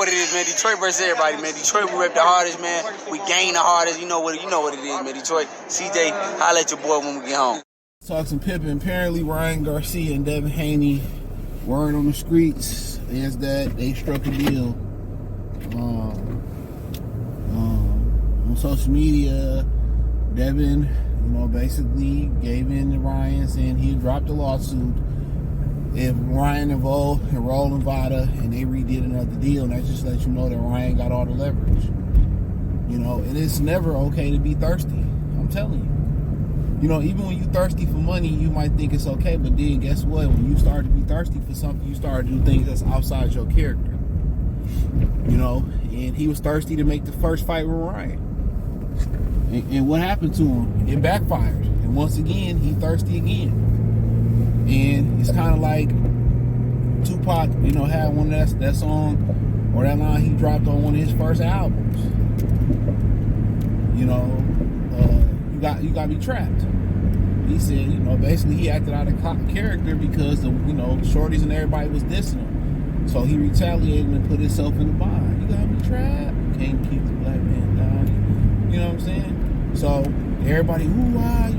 what it is, man. Detroit versus everybody, man. Detroit, we rep the hardest, man. We gain the hardest. You know what it is, man. Detroit, CJ, holla at your boy when we get home. Talk some pimping. Apparently, Ryan Garcia and Devin Haney word on the streets is that they struck a deal. On social media, Devin, basically gave in to Ryan saying he dropped the lawsuit if Ryan enrolled in VADA and they redid another deal, and that just lets you know that Ryan got all the leverage. And it's never okay to be thirsty. I'm telling you. Even when you're thirsty for money, you might think it's okay, but then guess what? When you start to be thirsty for something, you start to do things that's outside your character. And he was thirsty to make the first fight with Ryan. And what happened to him? It backfired. And once again, he thirsty again. And it's kind of like Tupac, had one of that song or that line he dropped on one of his first albums. You got me trapped. He said, basically he acted out of character because the shorties and everybody was dissing him. So he retaliated and put himself in the bind. You got me trapped. Can't keep the black man down. You know what I'm saying? So everybody, yeah,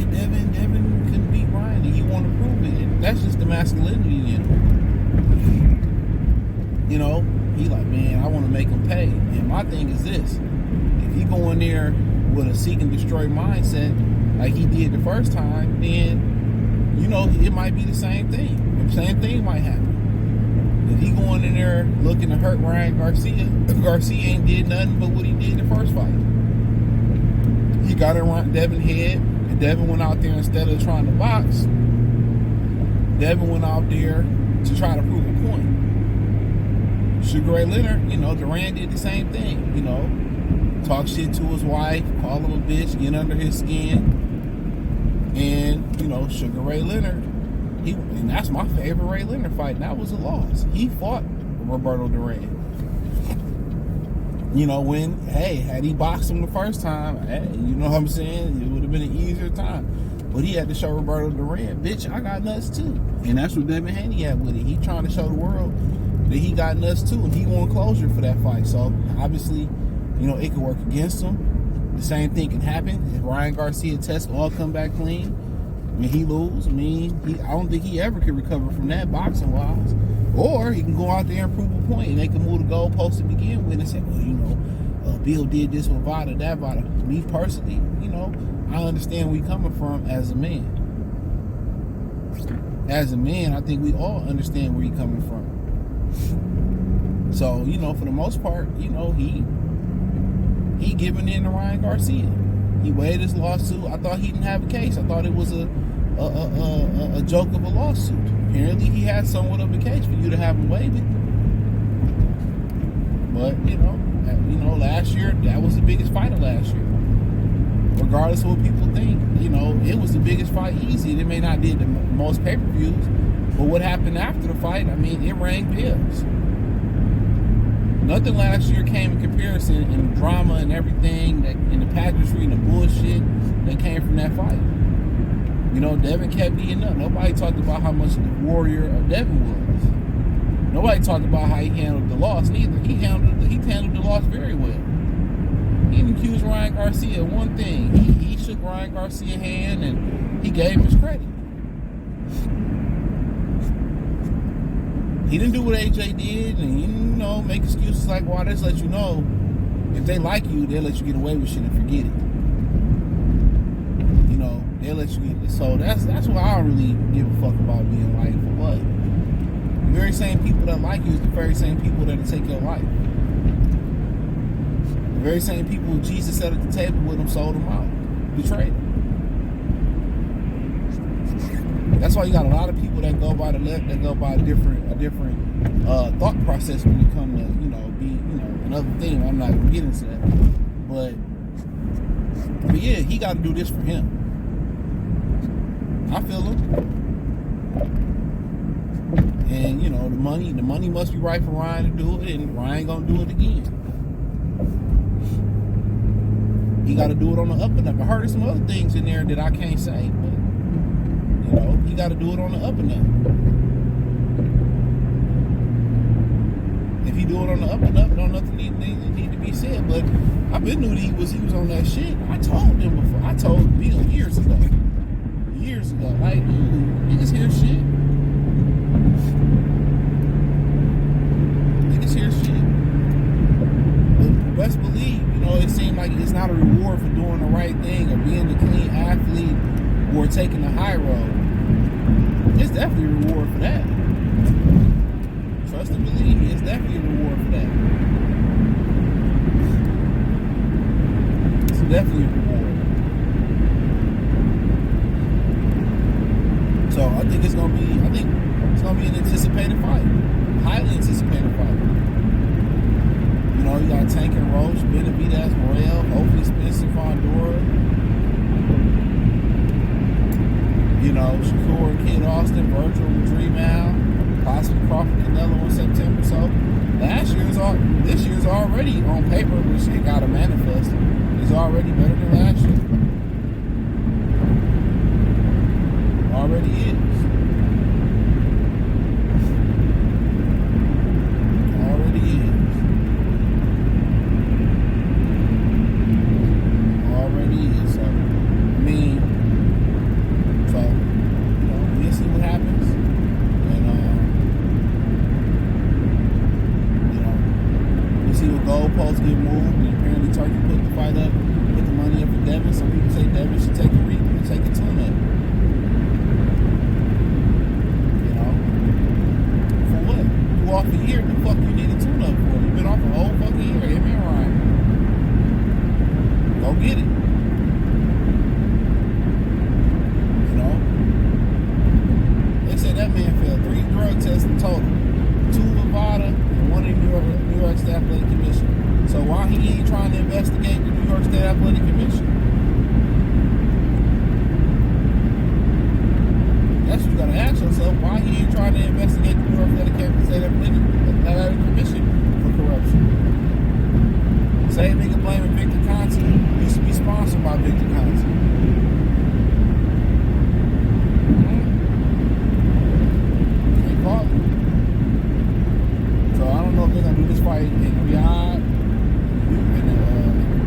Devin couldn't beat Ryan, and he want to prove it. And that's just the masculinity in him. He like, man, I want to make him pay. And my thing is this: if he go in there with a seek and destroy mindset like he did the first time, then it might be the same thing. The same thing might happen. If he going in there looking to hurt Ryan Garcia, Garcia ain't did nothing but what he did in the first fight. He got around Devin head, and Devin went out there instead of trying to box. Devin went out there to try to prove a point. Sugar Ray Leonard, Duran did the same thing. Talk shit to his wife, call him a bitch, get under his skin. And, Sugar Ray Leonard, and that's my favorite Ray Leonard fight, and that was a loss. He fought Roberto Duran. Had he boxed him the first time, you know what I'm saying? It would have been an easier time. But he had to show Roberto Duran, bitch, I got nuts too. And that's what Devin Haney had with it. He trying to show the world that he got nuts too, and he want closure for that fight. So, obviously, it could work against him. The same thing can happen if Ryan Garcia tests all come back clean. He lose. I don't think he ever could recover from that boxing wise. Or he can go out there and prove a point, and they can move the goalpost to begin with and say, well, Bill did this with VADA, that VADA. Me personally, I understand where you're coming from as a man. As a man, I think we all understand where you're coming from. So, for the most part, he giving in to Ryan Garcia. He waived his lawsuit. I thought he didn't have a case. I thought it was a joke of a lawsuit. Apparently, he had somewhat of a case for you to have him waive it. But last year that was the biggest fight of last year. Regardless of what people think, it was the biggest fight easy. They may not did the most pay-per-views, but what happened after the fight? It rang bells. Nothing last year came in comparison in the drama and everything, in the pageantry and the bullshit that came from that fight. Devin kept eating up. Nobody talked about how much of the warrior Devin was. Nobody talked about how he handled the loss neither. He handled the loss very well. He didn't accuse Ryan Garcia of one thing. He shook Ryan Garcia's hand and he gave him his credit. He didn't do what AJ did, and make excuses like, "Well, this let you know if they like you, they'll let you get away with shit and forget it." They'll let you get it. So that's why I don't really give a fuck about being liked for what. The very same people that like you is the very same people that'll take your life. The very same people who Jesus sat at the table with him, sold him out, betrayed him. That's why you got a lot of people that go by a different thought process when you come to be another thing. I'm not gonna get into that, but yeah, he got to do this for him. I feel him, and the money must be right for Ryan to do it, and Ryan gonna do it again. He got to do it on the up and up. I heard some other things in there that I can't say, but he got to do it on the up and he do it on the up and up, don't nothing need to be said. But I been knew that he was on that shit. I told him before. I told Bill years ago. Like, niggas hear shit. But best believe, it seemed like it's not a reward for doing the right thing or being the clean athlete or taking the high road. It's definitely a reward for that. Trust and believe me, it's definitely a reward for that. It's definitely a reward. So I think it's gonna be an anticipated fight. Highly anticipated fight. You got Tank and Roach, Benavidez, Morel, hopefully Spencer Fondora. Shakur and Kid Austin, Virgil with Dreamout, possibly Crawford Canelo in September. So this year's already on paper, which it got to manifest, is already better than last year. Already is. Goalposts get moved, and apparently Turkey put the fight up, put the money up for Devin. Some people say Devin should take a read, take a tune-up. For what? You off a year, the fuck you need a tune-up for? You've been off a whole fucking year. Amen, Ryan. Go get it. They said that man failed 3 drug tests in total, 2 with VADA and 1 in New York State Athletic Commission. So why he ain't trying to investigate the New York State Athletic Commission? That's what you gotta ask yourself. Why he ain't trying to investigate the New York State Athletic Commission for corruption? Same nigga blaming Victor Conti used to be sponsored by Victor Conti. Can't call it. So I don't know if they're gonna do this fight in Riyadh, in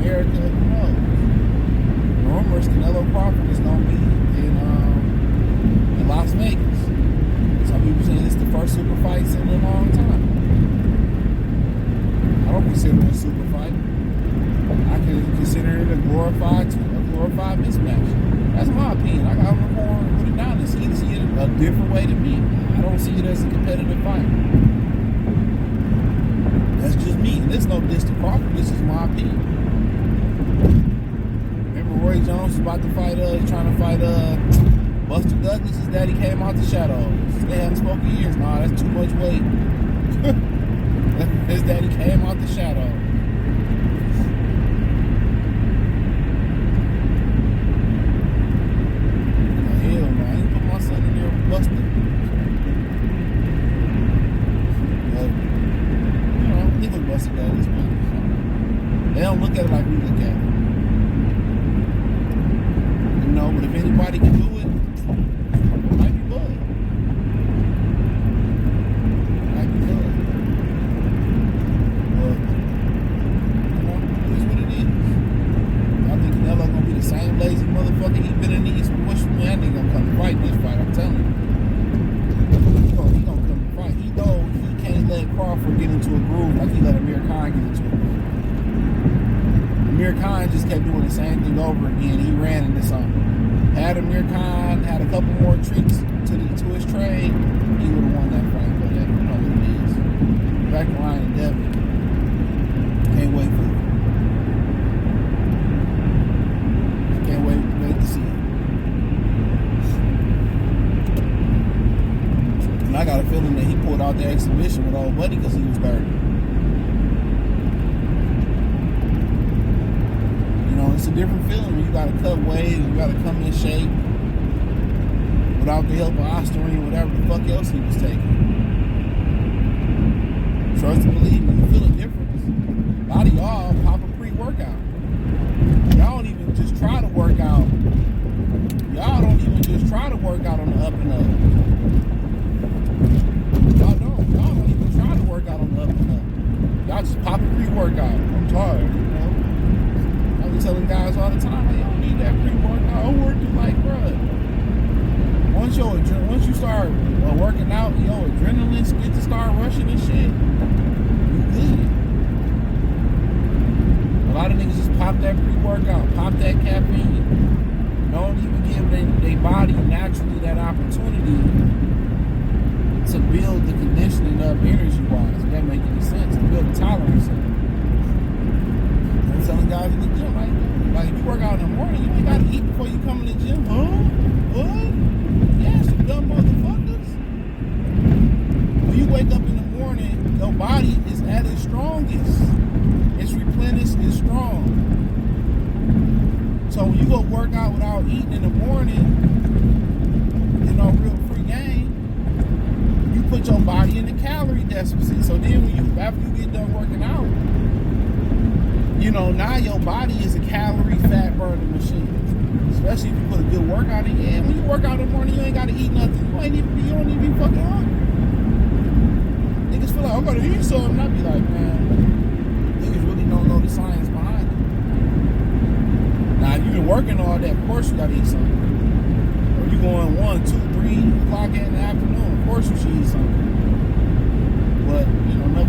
America. Who knows? The rumors Canelo Crawford is gonna be in Las Vegas. Some people saying it's the first super fight in a long time. I don't consider it a super fight. I can consider it a glorified mismatch. That's my opinion. I got to put it down and see it a different way to me. I don't see it as a competitive fight. That's just me. And there's no diss to Crawford. This is my opinion. Remember Roy Jones was about to fight, trying to fight Buster Douglas. His daddy came out the shadows. They haven't spoken in years. Nah, that's too much weight. His daddy came out the shadows. Hell no, I ain't put my son in there with Buster. He look Buster Douglas, but they don't look at it like we look at it. But if anybody can do it, it might be Bud. But, it is what it is. I think Canelo gonna be the same lazy motherfucker he been in the East. That nigga gonna come to fight this fight, I'm telling you. He gonna come to fight. He know he can't let Crawford get into a groove like he let Amir Khan get into a groove. Amir Khan just kept doing the same thing over again. He ran into something. Had Amir Khan had a couple more tricks to his trade, he would have won that fight. But you know what it is. Back to Ryan and Devin. Can't wait for it. Can't wait to see it. And I got a feeling that he pulled out the exhibition with old buddy because he was dirty. It's a different feeling when you gotta cut weight and you gotta come in shape without the help of Osterine, whatever the fuck else he was taking. Trust and believe me, you feel a difference. A lot of y'all pop a pre-workout. Y'all don't even just try to work out. Y'all don't even just try to work out on the up and up. Y'all don't even try to work out on the up and up. I just pop a pre-workout. I'm tired, you know. I be telling guys all the time, like, you don't need that pre-workout. I'm working like, bruh. Once you start working out, your adrenaline get to start rushing and shit, you good. A lot of niggas just pop that pre-workout, pop that caffeine. Don't even give their body naturally that opportunity to build the conditioning up energy-wise. If that make any sense, to build the tolerance up. I'm telling guys in the gym, like if you work out in the morning, you ain't gotta eat before you come in the gym, huh? What? Yeah, some dumb motherfuckers. When you wake up in the morning, your body is at its strongest. It's replenished and strong. So when you go work out without eating in the morning, you know, real free game, you put your body in the calorie deficit. So then after you get done working out, you know, now your body is a calorie fat burning machine. Especially if you put a good workout in. Yeah, when you work out in the morning, you ain't gotta eat nothing. You don't even be fucking hungry. Niggas feel like, I'm gonna eat something. And I be like, man, niggas really don't know the science behind it. Now, if you've been working all that, of course you gotta eat something. Or you going 1, 2, 3 o'clock in the afternoon, of course you should eat something. But, you know, enough